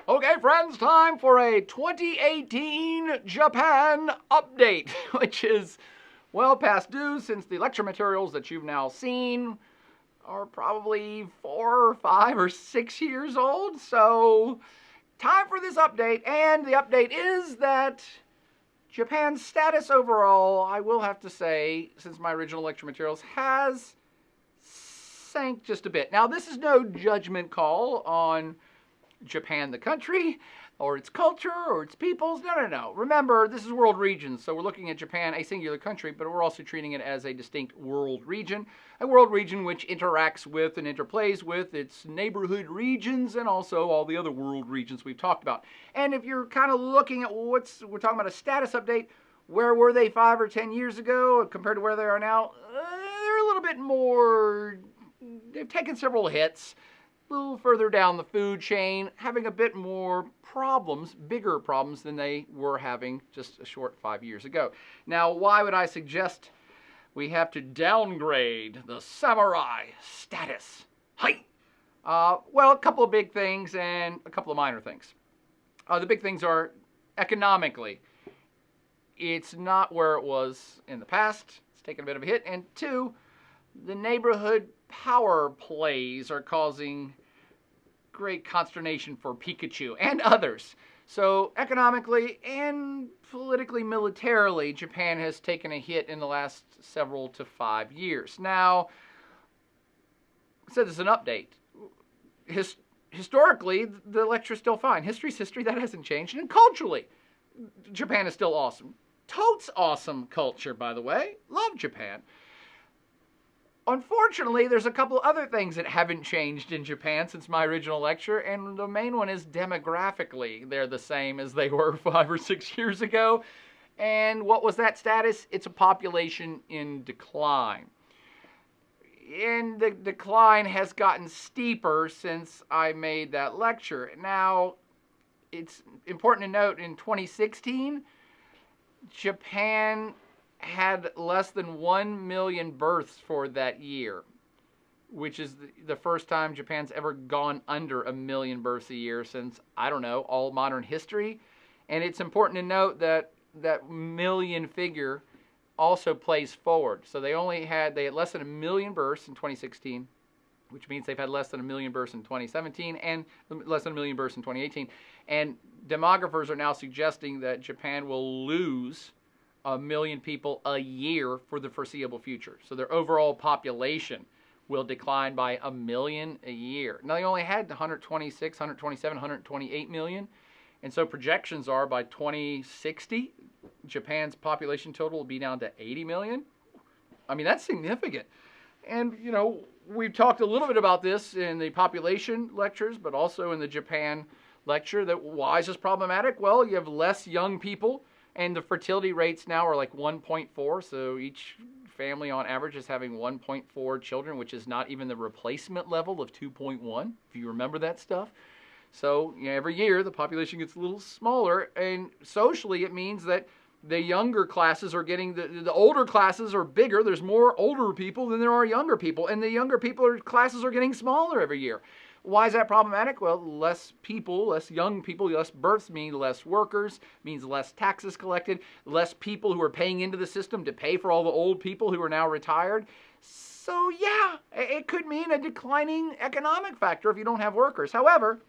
Okay, friends, time for a 2018 Japan update, which is well past due since the lecture materials that you've now seen are probably 4 or 5 or 6 years old. So, time for this update, and the update is that Japan's status overall, I will have to say, since my original lecture materials, has sank just a bit. Now, this is no judgment call on Japan the country, or its culture, or its peoples. No. Remember, this is world regions, so we're looking at Japan, a singular country, but we're also treating it as a distinct world region. A world region which interacts with and interplays with its neighborhood regions and also all the other world regions we've talked about. And if you're kind of looking at we're talking about a status update, where were they 5 or 10 years ago compared to where they are now? They're a little bit more, they've taken several hits. A little further down the food chain, having a bit more problems, bigger problems than they were having just a short 5 years ago. Now, why would I suggest we have to downgrade the samurai status? Hi! Well, a couple of big things and a couple of minor things. The big things are economically. It's not where it was in the past. It's taken a bit of a hit. And 2, the neighborhood power plays are causing great consternation for Pikachu and others. So economically and politically, militarily, Japan has taken a hit in the last several to 5 years. Now, I said this is an update. Historically, the lecture is still fine. History's history, that hasn't changed. And culturally, Japan is still awesome. Totes awesome culture, by the way. Love Japan. Unfortunately, there's a couple other things that haven't changed in Japan since my original lecture, and the main one is demographically. They're the same as they were 5 or 6 years ago. And what was that status? It's a population in decline. And the decline has gotten steeper since I made that lecture. Now, it's important to note in 2016, Japan had less than 1 million births for that year, which is the first time Japan's ever gone under 1 million births a year since, I don't know, all modern history. And it's important to note that that million figure also plays forward. So they had less than 1 million births in 2016, which means they've had less than 1 million births in 2017 and less than 1 million births in 2018. And demographers are now suggesting that Japan will lose 1 million people a year for the foreseeable future. So their overall population will decline by 1 million a year. Now, they only had 126, 127, 128 million. And so projections are by 2060, Japan's population total will be down to 80 million. I mean, that's significant. And, you know, we've talked a little bit about this in the population lectures, but also in the Japan lecture, that why is this problematic? Well, you have less young people, and the fertility rates now are like 1.4, so each family on average is having 1.4 children, which is not even the replacement level of 2.1, if you remember that stuff. So, you know, every year the population gets a little smaller, and socially it means that the younger classes are getting, the older classes are bigger. There's more older people than there are younger people, and the younger classes are getting smaller every year. Why is that problematic? Well, less people, less young people, less births mean less workers, means less taxes collected, less people who are paying into the system to pay for all the old people who are now retired. So yeah, it could mean a declining economic factor if you don't have workers. However,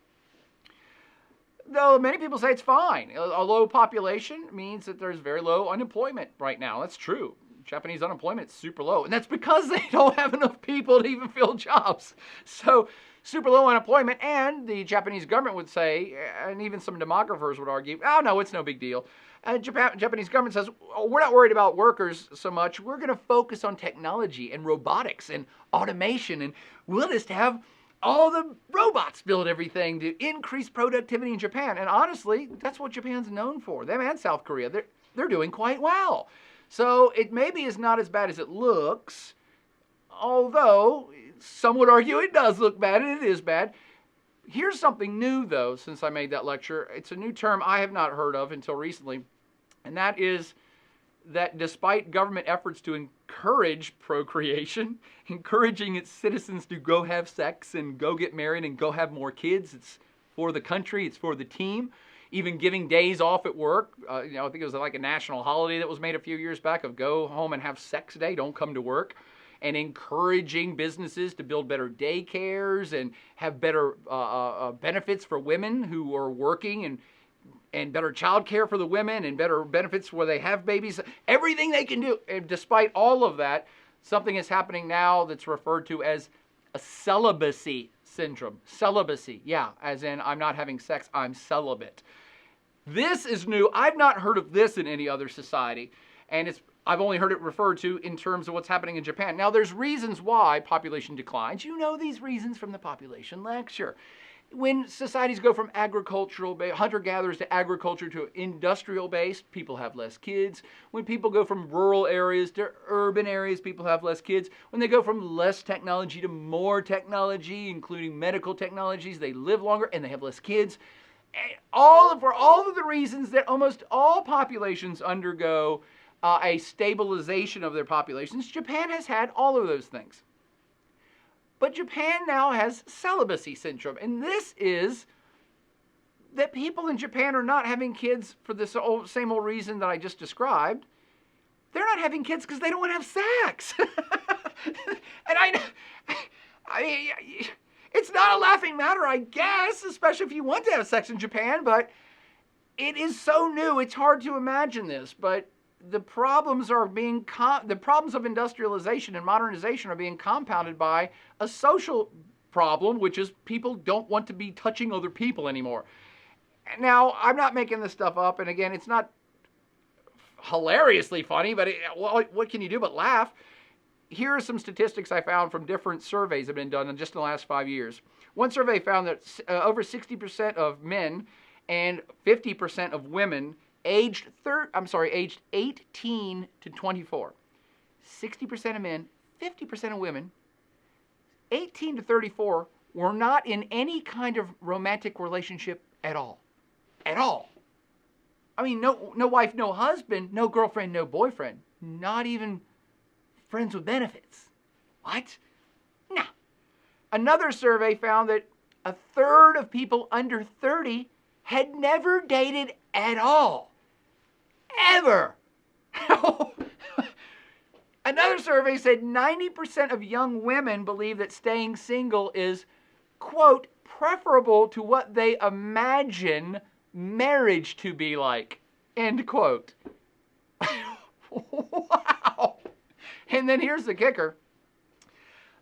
though many people say it's fine, a low population means that there's very low unemployment right now. That's true. Japanese unemployment is super low, and that's because they don't have enough people to even fill jobs. So super low unemployment, and the Japanese government would say, and even some demographers would argue, oh no, it's no big deal. And Japanese government says, oh, we're not worried about workers so much. We're going to focus on technology and robotics and automation, and we'll just have all the robots build everything to increase productivity in Japan. And honestly, that's what Japan's known for. Them and South Korea, they're doing quite well. So it maybe is not as bad as it looks, although some would argue it does look bad, and it is bad. Here's something new, though, since I made that lecture. It's a new term I have not heard of until recently, and that is that despite government efforts to encourage procreation, encouraging its citizens to go have sex and go get married and go have more kids, it's for the country. It's for the team. Even giving days off at work. I think it was like a national holiday that was made a few years back of go home and have sex day, don't come to work. And encouraging businesses to build better daycares and have better benefits for women who are working, and better child care for the women, and better benefits where they have babies. Everything they can do. And despite all of that, something is happening now that's referred to as a celibacy syndrome. Celibacy, yeah, as in I'm not having sex, I'm celibate. This is new. I've not heard of this in any other society, and I've only heard it referred to in terms of what's happening in Japan. Now, there's reasons why population declines. You know these reasons from the population lecture. When societies go from agricultural, hunter-gatherers to agriculture to industrial-based, people have less kids. When people go from rural areas to urban areas, people have less kids. When they go from less technology to more technology, including medical technologies, they live longer and they have less kids. For all of the reasons that almost all populations undergo a stabilization of their populations, Japan has had all of those things. But Japan now has celibacy syndrome, and this is that people in Japan are not having kids for this same old reason that I just described. They're not having kids because they don't want to have sex. And I mean, it's not a laughing matter, I guess, especially if you want to have sex in Japan, but it is so new, it's hard to imagine this, but the problems the problems of industrialization and modernization are being compounded by a social problem, which is people don't want to be touching other people anymore. Now, I'm not making this stuff up, and again, it's not hilariously funny, but what can you do but laugh? Here are some statistics I found from different surveys that have been done in just the last 5 years. One survey found that over 60% of men and 50% of women aged 18 to 24. 60% of men, 50% of women, 18 to 34 were not in any kind of romantic relationship at all. At all. I mean, no wife, no husband, no girlfriend, no boyfriend. Not even friends with benefits. What? Nah. Another survey found that a third of people under 30 had never dated at all. Ever. Another survey said 90% of young women believe that staying single is, quote, preferable to what they imagine marriage to be like, end quote. Wow. And then here's the kicker.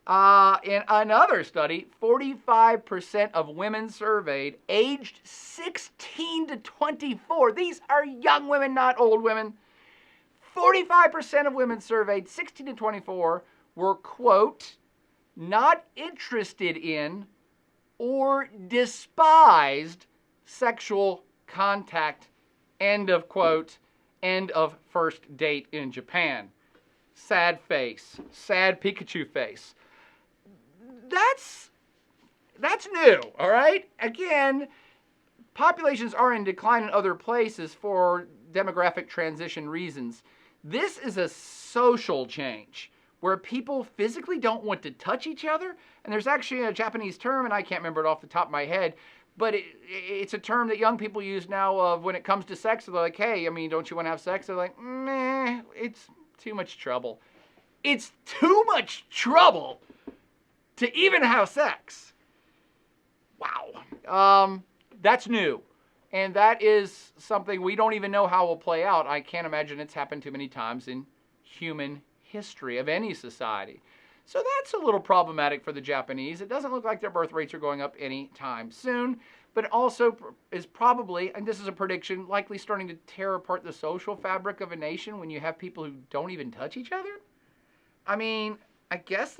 In another study, 45% of women surveyed aged 16 to 24. These are young women, not old women. 45% of women surveyed 16 to 24 were, quote, not interested in or despised sexual contact, end of quote, end of first date in Japan. Sad face. Sad Pikachu face. That's new, all right? Again, populations are in decline in other places for demographic transition reasons. This is a social change where people physically don't want to touch each other. And there's actually a Japanese term, and I can't remember it off the top of my head, but it's a term that young people use now of when it comes to sex. They're like, hey, I mean, don't you want to have sex? They're like, meh, it's too much trouble. It's too much trouble to even have sex. Wow. That's new. And that is something we don't even know how it will play out. I can't imagine it's happened too many times in human history of any society. So that's a little problematic for the Japanese. It doesn't look like their birth rates are going up anytime soon, but it also is probably, and this is a prediction, likely starting to tear apart the social fabric of a nation when you have people who don't even touch each other. I mean, I guess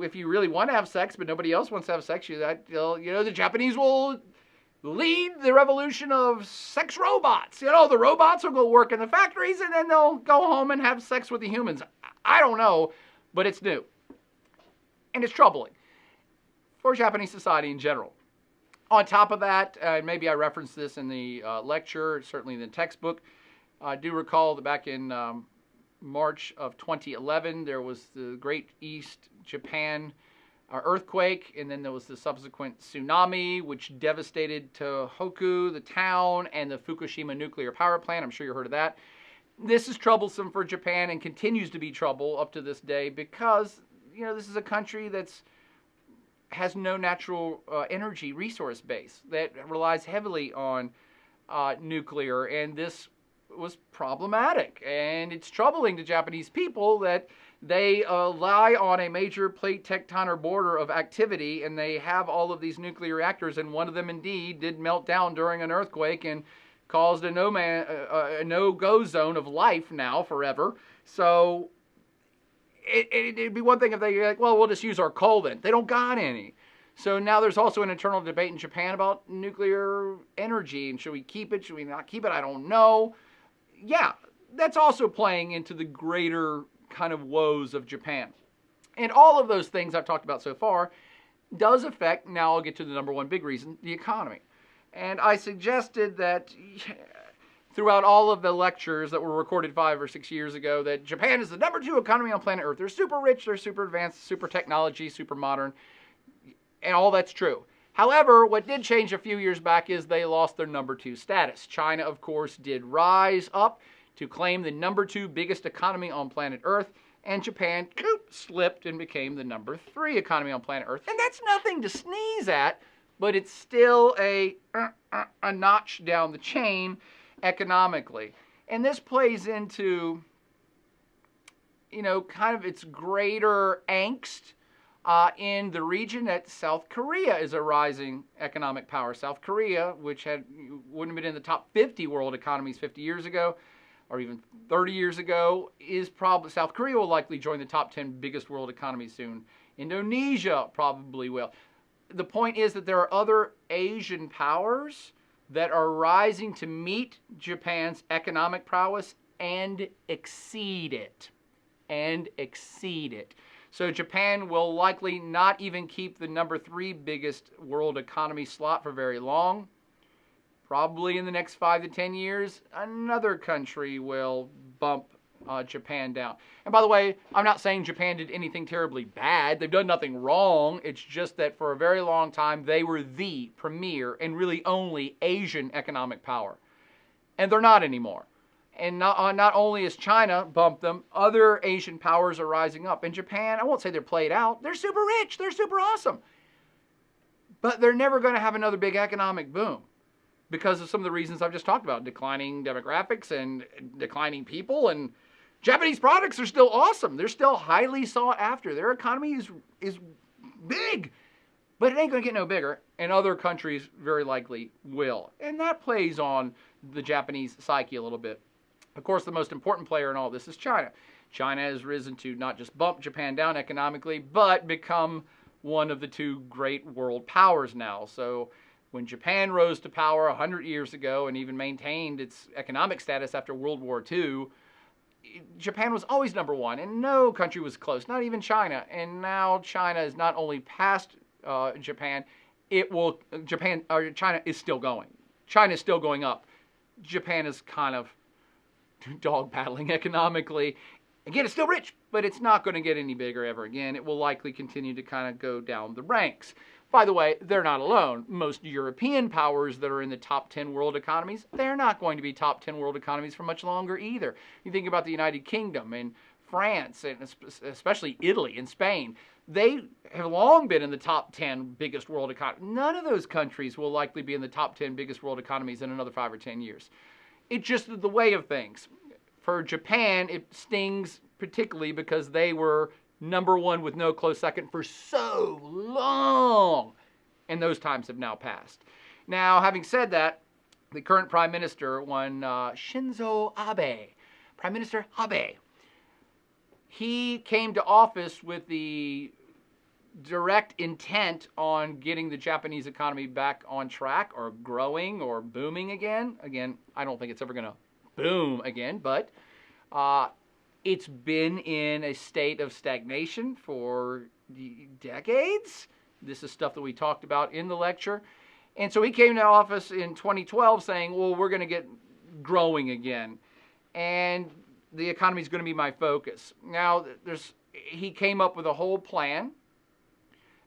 if you really want to have sex, but nobody else wants to have sex, the Japanese will lead the revolution of sex robots. The robots will go work in the factories and then they'll go home and have sex with the humans. I don't know, but it's new. And it's troubling for Japanese society in general. On top of that, maybe I referenced this in the lecture, certainly in the textbook. I do recall that back in March of 2011, there was the Great East Japan earthquake, and then there was the subsequent tsunami, which devastated Tohoku, the town, and the Fukushima nuclear power plant. I'm sure you heard of that. This is troublesome for Japan and continues to be trouble up to this day because, this is a country that's has no natural energy resource base that relies heavily on nuclear, and this was problematic. And it's troubling to Japanese people that they lie on a major plate tectonic border of activity, and they have all of these nuclear reactors, and one of them indeed did melt down during an earthquake and caused a no-go zone of life now forever. So it'd be one thing if they're like, well, we'll just use our coal then. They don't got any. So now there's also an internal debate in Japan about nuclear energy, and should we keep it, should we not keep it? I don't know. Yeah, that's also playing into the greater kind of woes of Japan. And all of those things I've talked about so far does affect, now I'll get to the number one big reason, the economy. And I suggested that throughout all of the lectures that were recorded 5 or 6 years ago that Japan is the number 2 economy on planet Earth. They're super rich, they're super advanced, super technology, super modern, and all that's true. However, what did change a few years back is they lost their number 2 status. China, of course, did rise up to claim the number 2 biggest economy on planet Earth, and Japan slipped and became the number 3 economy on planet Earth. And that's nothing to sneeze at, but it's still a notch down the chain economically. And this plays into, kind of its greater angst in the region that South Korea is a rising economic power. South Korea, which wouldn't have been in the top 50 world economies 50 years ago, or even 30 years ago, South Korea will likely join the top 10 biggest world economies soon. Indonesia probably will. The point is that there are other Asian powers that are rising to meet Japan's economic prowess and exceed it. So Japan will likely not even keep the number 3 biggest world economy slot for very long. Probably in the next 5 to 10 years, another country will bump Japan down. And by the way, I'm not saying Japan did anything terribly bad. They've done nothing wrong. It's just that for a very long time, they were the premier and really only Asian economic power. And they're not anymore. And not only has China bumped them, other Asian powers are rising up. And Japan, I won't say they're played out. They're super rich. They're super awesome. But they're never going to have another big economic boom because of some of the reasons I've just talked about. Declining demographics and declining people. And Japanese products are still awesome. They're still highly sought after. Their economy is big. But it ain't going to get no bigger. And other countries very likely will. And that plays on the Japanese psyche a little bit. Of course, the most important player in all this is China. China has risen to not just bump Japan down economically, but become one of the 2 great world powers now. So when Japan rose to power 100 years ago and even maintained its economic status after World War II, Japan was always number 1, and no country was close, not even China. And now China is not only past Japan, China is still going. China is still going up. Japan is kind of dog paddling economically. Again, it's still rich, but it's not going to get any bigger ever again. It will likely continue to kind of go down the ranks. By the way, they're not alone. Most European powers that are in the top 10 world economies, they're not going to be top 10 world economies for much longer either. You think about the United Kingdom and France, and especially Italy and Spain. They have long been in the top 10 biggest world economies. None of those countries will likely be in the top 10 biggest world economies in another 5 or 10 years. It's just the way of things. For Japan, it stings particularly because they were number 1 with no close second for so long. And those times have now passed. Now, having said that, the current Prime Minister, Shinzo Abe, Prime Minister Abe, he came to office with the direct intent on getting the Japanese economy back on track or growing or booming again. Again, I don't think it's ever going to boom again, but it's been in a state of stagnation for decades. This is stuff that we talked about in the lecture. And so he came to office in 2012 saying, well, we're going to get growing again. And the economy is going to be my focus. Now, he came up with a whole plan.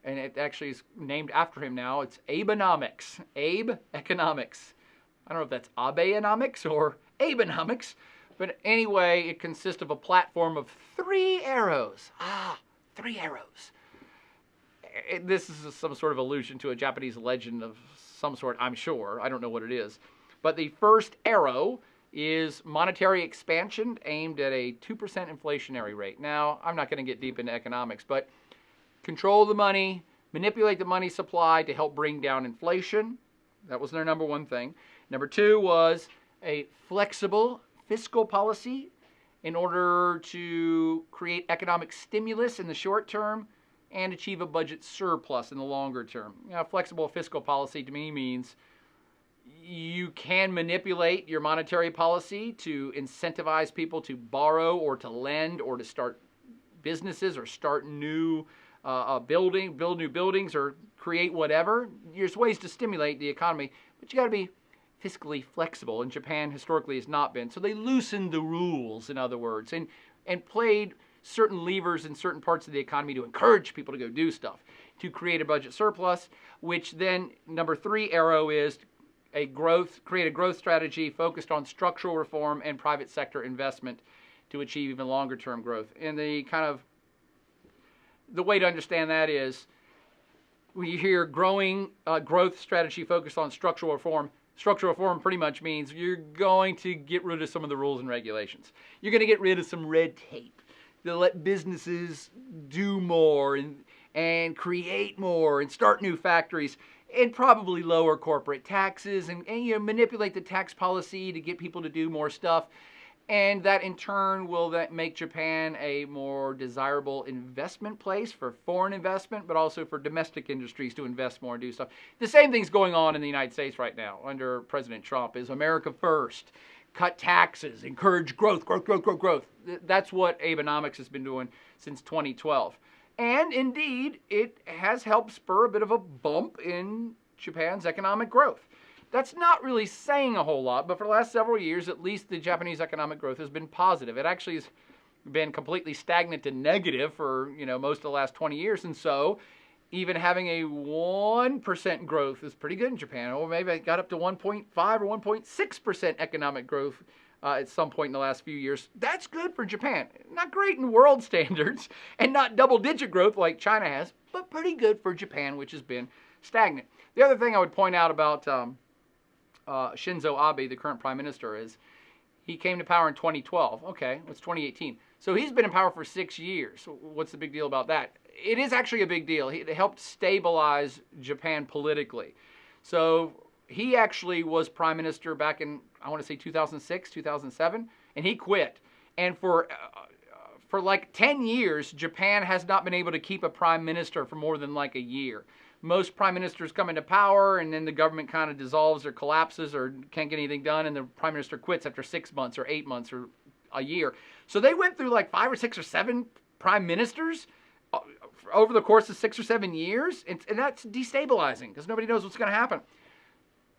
and it actually is named after him now. It's Abenomics. Abe Economics. I don't know if that's Abeonomics or Abenomics, but anyway, it consists of a platform of 3 arrows. 3 arrows. This is some sort of allusion to a Japanese legend of some sort, I'm sure. I don't know what it is. But the first arrow is monetary expansion aimed at a 2% inflationary rate. Now, I'm not going to get deep into economics, but control the money, manipulate the money supply to help bring down inflation. That was their number 1 thing. Number 2 was a flexible fiscal policy in order to create economic stimulus in the short term and achieve a budget surplus in the longer term. Flexible fiscal policy to me means you can manipulate your monetary policy to incentivize people to borrow or to lend or to start businesses or start new build new buildings or create whatever. There's ways to stimulate the economy, but you got to be fiscally flexible, and Japan historically has not been. So they loosened the rules, in other words, and played certain levers in certain parts of the economy to encourage people to go do stuff, to create a budget surplus, which then number 3 arrow is create a growth strategy focused on structural reform and private sector investment to achieve even longer term growth. And the way to understand that is when you hear growing growth strategy focused on structural reform pretty much means you're going to get rid of some of the rules and regulations. You're going to get rid of some red tape to let businesses do more and create more and start new factories and probably lower corporate taxes and manipulate the tax policy to get people to do more stuff. And that in turn will make Japan a more desirable investment place for foreign investment, but also for domestic industries to invest more and do stuff. The same thing's going on in the United States right now under President Trump is America first. Cut taxes, encourage growth. That's what Abenomics has been doing since 2012. And indeed, it has helped spur a bit of a bump in Japan's economic growth. That's not really saying a whole lot, but for the last several years, at least the Japanese economic growth has been positive. It actually has been completely stagnant and negative for most of the last 20 years. And so even having a 1% growth is pretty good in Japan. Or maybe it got up to 1.5 or 1.6% economic growth at some point in the last few years. That's good for Japan. Not great in world standards and not double-digit growth like China has, but pretty good for Japan, which has been stagnant. The other thing I would point out about Shinzo Abe, the current prime minister, is he came to power in 2012. Okay, it's 2018. So he's been in power for 6 years. What's the big deal about that? It is actually a big deal. It helped stabilize Japan politically. So he actually was prime minister back in, I want to say 2006, 2007, and he quit. And for like 10 years, Japan has not been able to keep a prime minister for more than like a year. Most prime ministers come into power, and then the government kind of dissolves or collapses or can't get anything done, and the prime minister quits after 6 months or 8 months or a year. So they went through like 5 or 6 or 7 prime ministers over the course of 6 or 7 years, and that's destabilizing because nobody knows what's going to happen.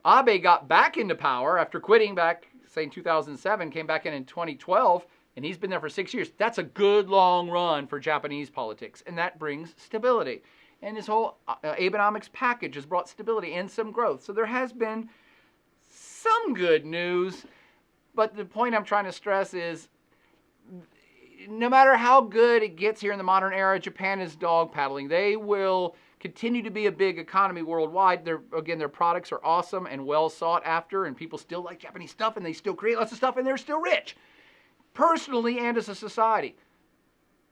Abe got back into power after quitting back, say, in 2007, came back in 2012, and he's been there for 6 years. That's a good long run for Japanese politics, and that brings stability. And this whole Abenomics package has brought stability and some growth. So there has been some good news, but the point I'm trying to stress is no matter how good it gets here in the modern era, Japan is dog paddling. They will continue to be a big economy worldwide. Their products are awesome and well sought after, and people still like Japanese stuff, and they still create lots of stuff, and they're still rich, personally and as a society.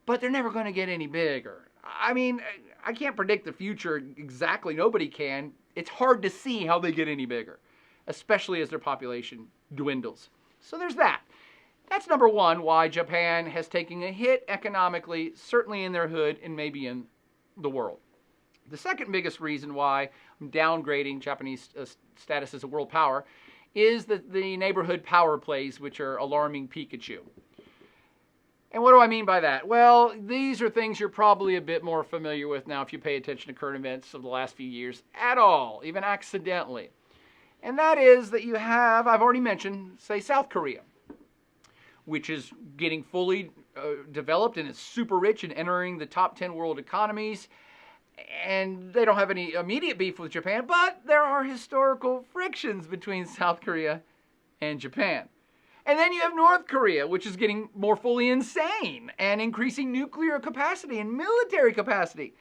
But they're never going to get any bigger. I mean, I can't predict the future exactly. Nobody can. It's hard to see how they get any bigger, especially as their population dwindles. So there's that. That's number one, why Japan has taken a hit economically, certainly in their hood and maybe in the world. The second biggest reason why I'm downgrading Japanese status as a world power is the neighborhood power plays, which are alarming Pikachu. And what do I mean by that? Well, these are things you're probably a bit more familiar with now if you pay attention to current events of the last few years at all, even accidentally. And that is that you have, I've already mentioned, say, South Korea, which is getting fully developed and is super rich and entering the top 10 world economies. and they don't have any immediate beef with Japan, but there are historical frictions between South Korea and Japan. And then you have North Korea, which is getting more fully insane and increasing nuclear capacity and military capacity.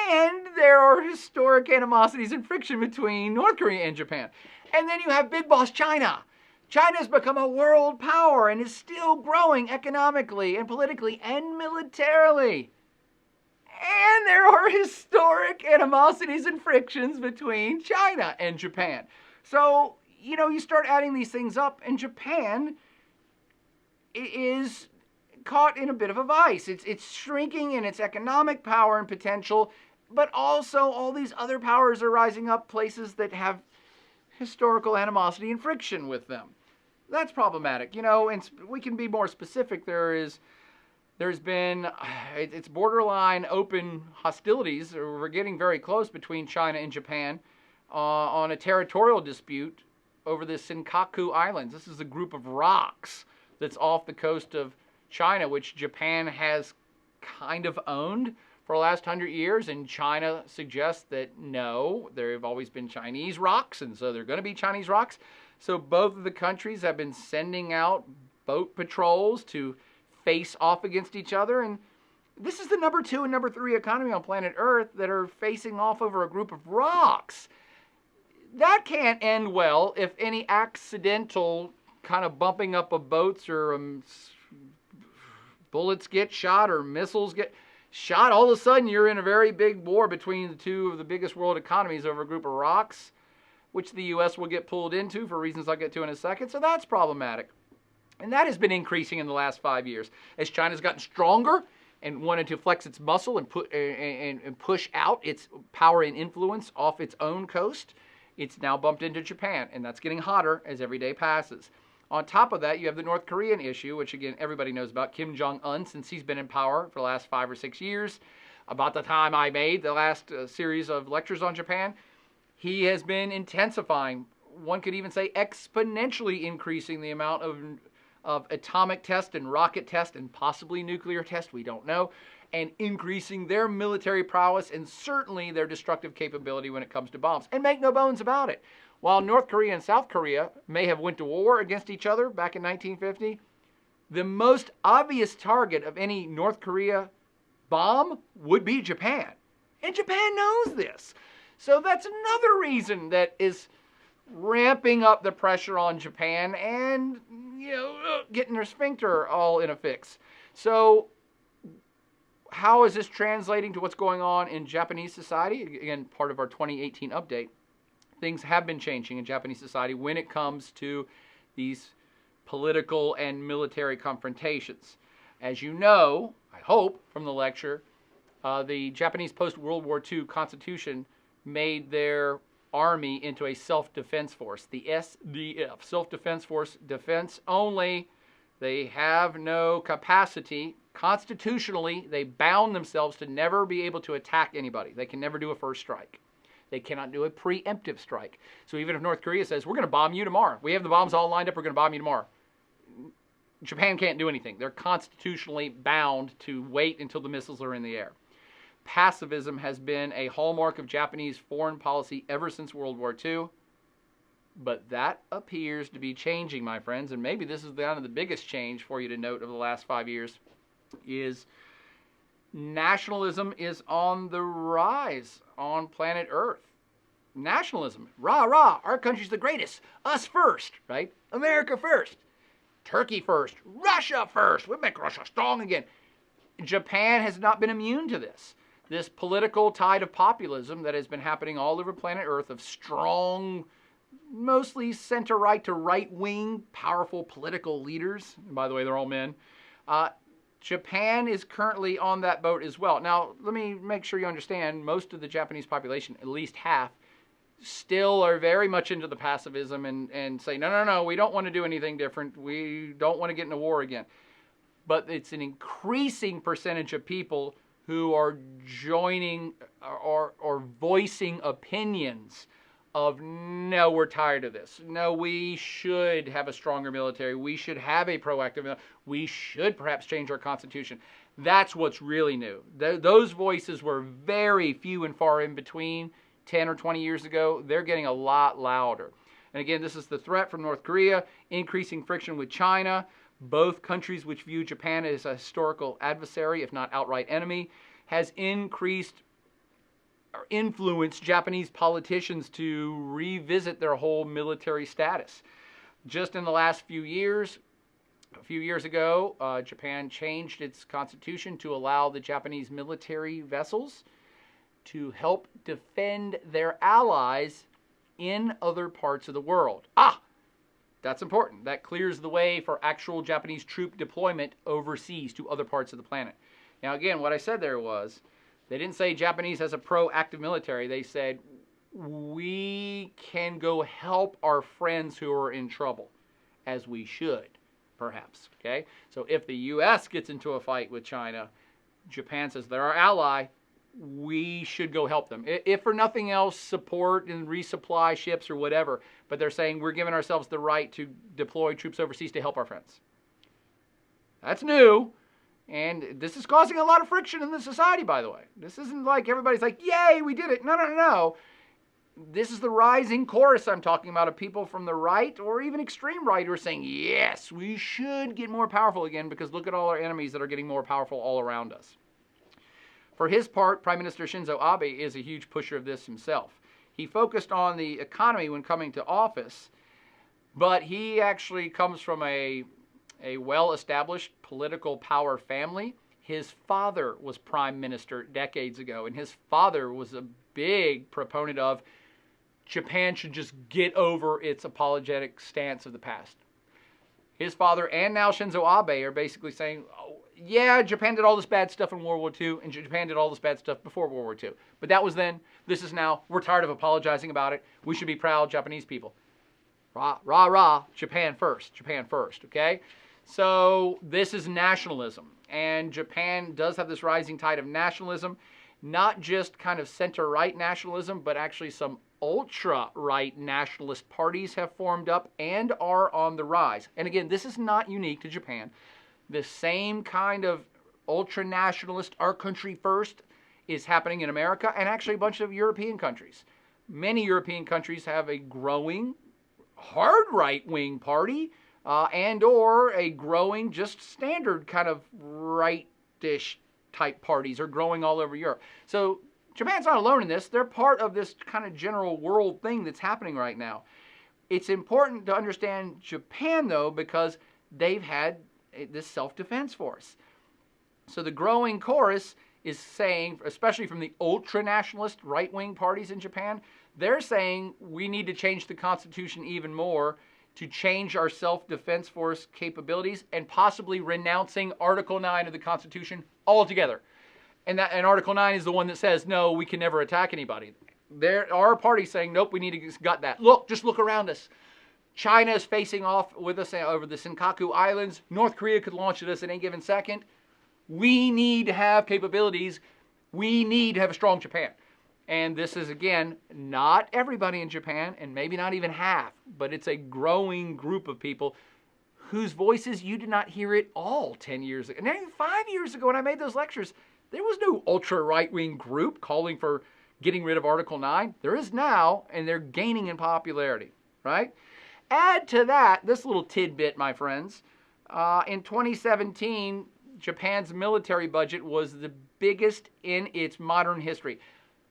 And there are historic animosities and friction between North Korea and Japan. And then you have big boss China. China's become a world power and is still growing economically and politically and militarily. And there are historic animosities and frictions between China and Japan. So, you start adding these things up, and Japan is caught in a bit of a vice. It's shrinking in its economic power and potential, but also all these other powers are rising up, places that have historical animosity and friction with them. That's problematic, and we can be more specific. There's been, it's borderline open hostilities, or we're getting very close between China and Japan on a territorial dispute over the Kaku Islands. This is a group of rocks that's off the coast of China, which Japan has kind of owned for the last 100 years, and China suggests that no, there have always been Chinese rocks, and so they're going to be Chinese rocks. So both of the countries have been sending out boat patrols to face off against each other, and this is the number 2 and number 3 economy on planet Earth that are facing off over a group of rocks. That can't end well if any accidental kind of bumping up of boats or bullets get shot or missiles get shot. All of a sudden you're in a very big war between the two of the biggest world economies over a group of rocks, which the U.S. will get pulled into for reasons I'll get to in a second. So that's problematic. And that has been increasing in the last 5 years. As China's gotten stronger and wanted to flex its muscle and push out its power and influence off its own coast, it's now bumped into Japan, and that's getting hotter as every day passes. On top of that, you have the North Korean issue, which again, everybody knows about. Kim Jong-un, since he's been in power for the last 5 or 6 years, about the time I made the last series of lectures on Japan, he has been intensifying, one could even say exponentially increasing the amount of atomic test and rocket test and possibly nuclear test, we don't know, and increasing their military prowess and certainly their destructive capability when it comes to bombs. And make no bones about it, while North Korea and South Korea may have went to war against each other back in 1950, the most obvious target of any North Korea bomb would be Japan. And Japan knows this. So that's another reason that is ramping up the pressure on Japan and, getting their sphincter all in a fix. So how is this translating to what's going on in Japanese society? Again, part of our 2018 update. Things have been changing in Japanese society when it comes to these political and military confrontations. As you know, I hope, from the lecture, the Japanese post-World War II Constitution made their army into a self-defense force, the SDF, self-defense force, defense only. They have no capacity. Constitutionally, they bound themselves to never be able to attack anybody. They can never do a first strike. They cannot do a preemptive strike. So even if North Korea says, we're going to bomb you tomorrow, we have the bombs all lined up, we're going to bomb you tomorrow, Japan can't do anything. They're constitutionally bound to wait until the missiles are in the air. Pacifism has been a hallmark of Japanese foreign policy ever since World War II. But that appears to be changing, my friends, and maybe this is one of the biggest change for you to note over the last 5 years, is nationalism is on the rise on planet Earth. Nationalism, rah, rah, our country's the greatest, us first, right? America first, Turkey first, Russia first, we make Russia strong again. Japan has not been immune to this. This political tide of populism that has been happening all over planet Earth of strong, mostly center-right to right-wing, powerful political leaders. And by the way, they're all men. Japan is currently on that boat as well. Now, let me make sure you understand, most of the Japanese population, at least half, still are very much into the pacifism and say, no, we don't want to do anything different. We don't want to get in a war again. But it's an increasing percentage of people who are joining or voicing opinions of, no, we're tired of this. No, we should have a stronger military. We should have a proactive military. We should perhaps change our constitution. That's what's really new. Those voices were very few and far in between 10 or 20 years ago. They're getting a lot louder. And again, this is the threat from North Korea, increasing friction with China, both countries which view Japan as a historical adversary, if not outright enemy, has increased or influenced Japanese politicians to revisit their whole military status. Just in the last few years, a few years ago, Japan changed its constitution to allow the Japanese military vessels to help defend their allies in other parts of the world. That's important. That clears the way for actual Japanese troop deployment overseas to other parts of the planet. Now, again, what I said there was, they didn't say Japanese has a proactive military. They said, we can go help our friends who are in trouble, as we should, perhaps. Okay? So if the U.S. gets into a fight with China, Japan says they're our ally, we should go help them. If for nothing else, support and resupply ships or whatever. But they're saying we're giving ourselves the right to deploy troops overseas to help our friends. That's new. And this is causing a lot of friction in the society, by the way. This isn't like everybody's like, yay, we did it. No, no, no, no. This is the rising chorus I'm talking about of people from the right or even extreme right who are saying, yes, we should get more powerful again because look at all our enemies that are getting more powerful all around us. For his part, Prime Minister Shinzo Abe is a huge pusher of this himself. He focused on the economy when coming to office, but he actually comes from a well-established political power family. His father was prime minister decades ago, and his father was a big proponent of Japan should just get over its apologetic stance of the past. His father and now Shinzo Abe are basically saying, oh, yeah, Japan did all this bad stuff in World War II, and Japan did all this bad stuff before World War II. But that was then. This is now. We're tired of apologizing about it. We should be proud Japanese people. Rah, rah, rah. Japan first. Japan first, okay? So this is nationalism. And Japan does have this rising tide of nationalism. Not just kind of center-right nationalism, but actually some ultra-right nationalist parties have formed up and are on the rise. And again, this is not unique to Japan. The same kind of ultra-nationalist, our country first, is happening in America and actually a bunch of European countries. Many European countries have a growing, hard right-wing party and or a growing, just standard kind of right-ish type parties are growing all over Europe. So Japan's not alone in this. They're part of this kind of general world thing that's happening right now. It's important to understand Japan, though, because they've had this self-defense force. So the growing chorus is saying, especially from the ultra-nationalist right-wing parties in Japan, they're saying we need to change the Constitution even more to change our self-defense force capabilities and possibly renouncing Article 9 of the Constitution altogether. And Article 9 is the one that says, no, we can never attack anybody. There are parties saying, nope, we need to gut that. Look, just look around us. China is facing off with us over the Kaku Islands. North Korea could launch at us at any given second. We need to have capabilities. We need to have a strong Japan. And this is, again, not everybody in Japan, and maybe not even half, but it's a growing group of people whose voices you did not hear at all 10 years ago. And even 5 years ago when I made those lectures, there was no ultra-right-wing group calling for getting rid of Article 9. There is now, and they're gaining in popularity, right? Add to that this little tidbit, my friends. In 2017, Japan's military budget was the biggest in its modern history.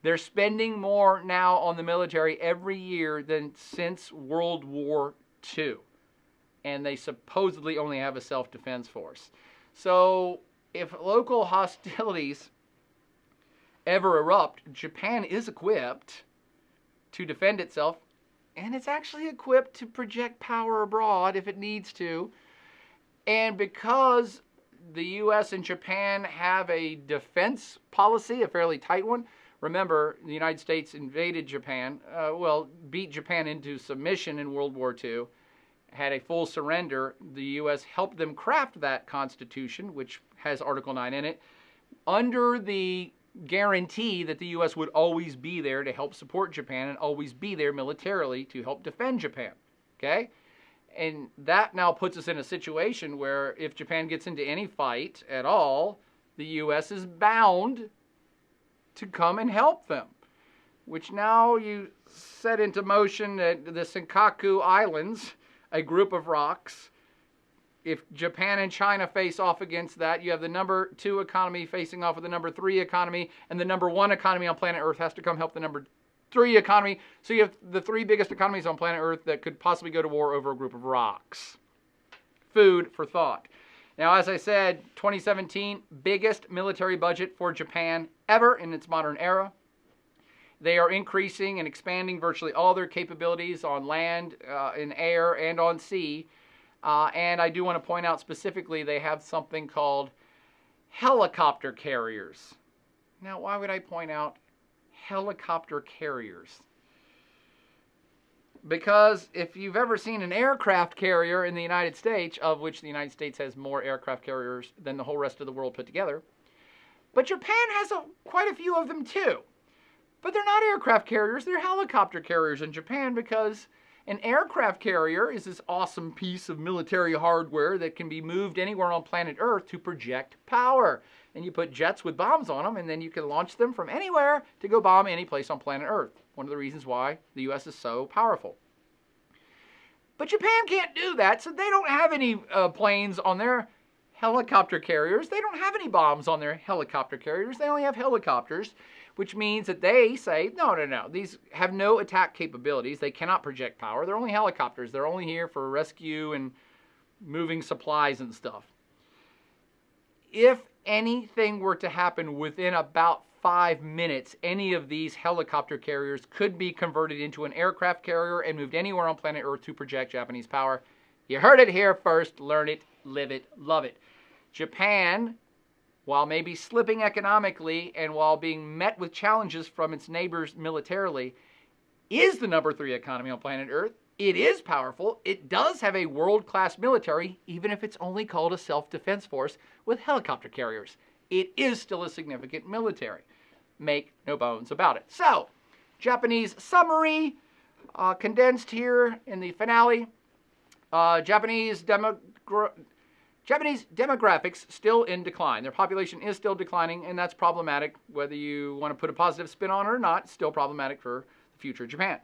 They're spending more now on the military every year than since World War II. And they supposedly only have a self-defense force. So if local hostilities ever erupt, Japan is equipped to defend itself. And it's actually equipped to project power abroad if it needs to. And because the U.S. and Japan have a defense policy, a fairly tight one. Remember, the United States invaded Japan, beat Japan into submission in World War II, had a full surrender. The U.S. helped them craft that Constitution, which has Article 9 in it, under the guarantee that the U.S. would always be there to help support Japan and always be there militarily to help defend Japan, okay? And that now puts us in a situation where if Japan gets into any fight at all, the U.S. is bound to come and help them, which now you set into motion the Kaku Islands, a group of rocks. If Japan and China face off against that, you have the number 2 economy facing off with the number 3 economy, and the number 1 economy on planet Earth has to come help the number 3 economy. So you have the 3 biggest economies on planet Earth that could possibly go to war over a group of rocks. Food for thought. Now, as I said, 2017, biggest military budget for Japan ever in its modern era. They are increasing and expanding virtually all their capabilities on land, in air, and on sea. And I do want to point out specifically, they have something called helicopter carriers. Now, why would I point out helicopter carriers? Because if you've ever seen an aircraft carrier in the United States, of which the United States has more aircraft carriers than the whole rest of the world put together, but Japan has quite a few of them too. But they're not aircraft carriers, they're helicopter carriers in Japan, because an aircraft carrier is this awesome piece of military hardware that can be moved anywhere on planet Earth to project power. And you put jets with bombs on them, and then you can launch them from anywhere to go bomb any place on planet Earth. One of the reasons why the U.S. is so powerful. But Japan can't do that, so they don't have any planes on their helicopter carriers. They don't have any bombs on their helicopter carriers. They only have helicopters, which means that they say, no. These have no attack capabilities. They cannot project power. They're only helicopters. They're only here for rescue and moving supplies and stuff. If anything were to happen within about 5 minutes, any of these helicopter carriers could be converted into an aircraft carrier and moved anywhere on planet Earth to project Japanese power. You heard it here first. Learn it, live it, love it. Japan, while maybe slipping economically and while being met with challenges from its neighbors militarily, is the number 3 economy on planet Earth. It is powerful. It does have a world-class military, even if it's only called a self-defense force with helicopter carriers. It is still a significant military. Make no bones about it. So, Japanese summary, condensed here in the finale. Japanese demographics still in decline. Their population is still declining, and that's problematic. Whether you want to put a positive spin on it or not, still problematic for the future of Japan.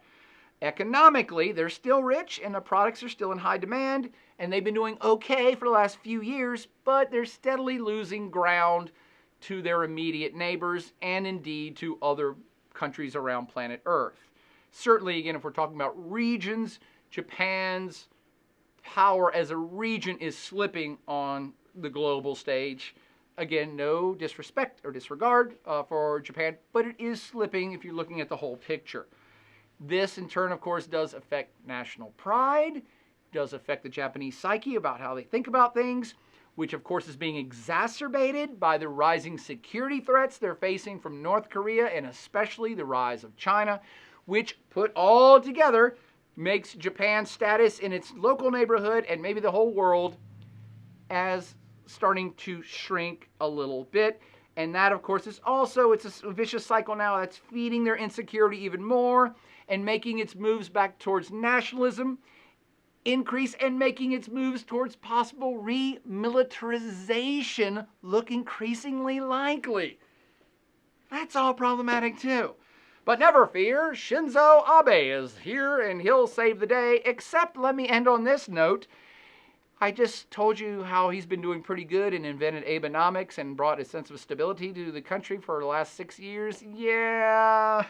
Economically, they're still rich, and the products are still in high demand, and they've been doing okay for the last few years, but they're steadily losing ground to their immediate neighbors and indeed to other countries around planet Earth. Certainly, again, if we're talking about regions, Japan's power as a region is slipping on the global stage. Again, no disrespect or disregard for Japan, but it is slipping if you're looking at the whole picture. This, in turn, of course, does affect national pride, does affect the Japanese psyche about how they think about things, which, of course, is being exacerbated by the rising security threats they're facing from North Korea and especially the rise of China, which, put all together, makes Japan's status in its local neighborhood and maybe the whole world as starting to shrink a little bit. And that, of course, is also, it's a vicious cycle now that's feeding their insecurity even more and making its moves back towards nationalism increase and making its moves towards possible remilitarization look increasingly likely. That's all problematic too. But never fear, Shinzo Abe is here and he'll save the day, except let me end on this note. I just told you how he's been doing pretty good and invented Abenomics and brought a sense of stability to the country for the last 6 years. Yeah,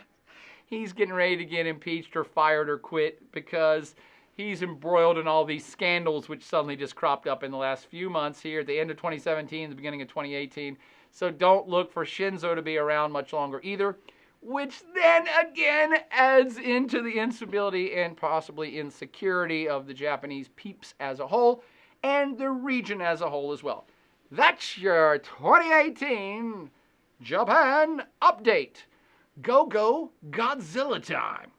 he's getting ready to get impeached or fired or quit because he's embroiled in all these scandals which suddenly just cropped up in the last few months here at the end of 2017, the beginning of 2018. So don't look for Shinzo to be around much longer either, which then again adds into the instability and possibly insecurity of the Japanese peeps as a whole and the region as a whole as well. That's your 2018 Japan update. Go Godzilla time.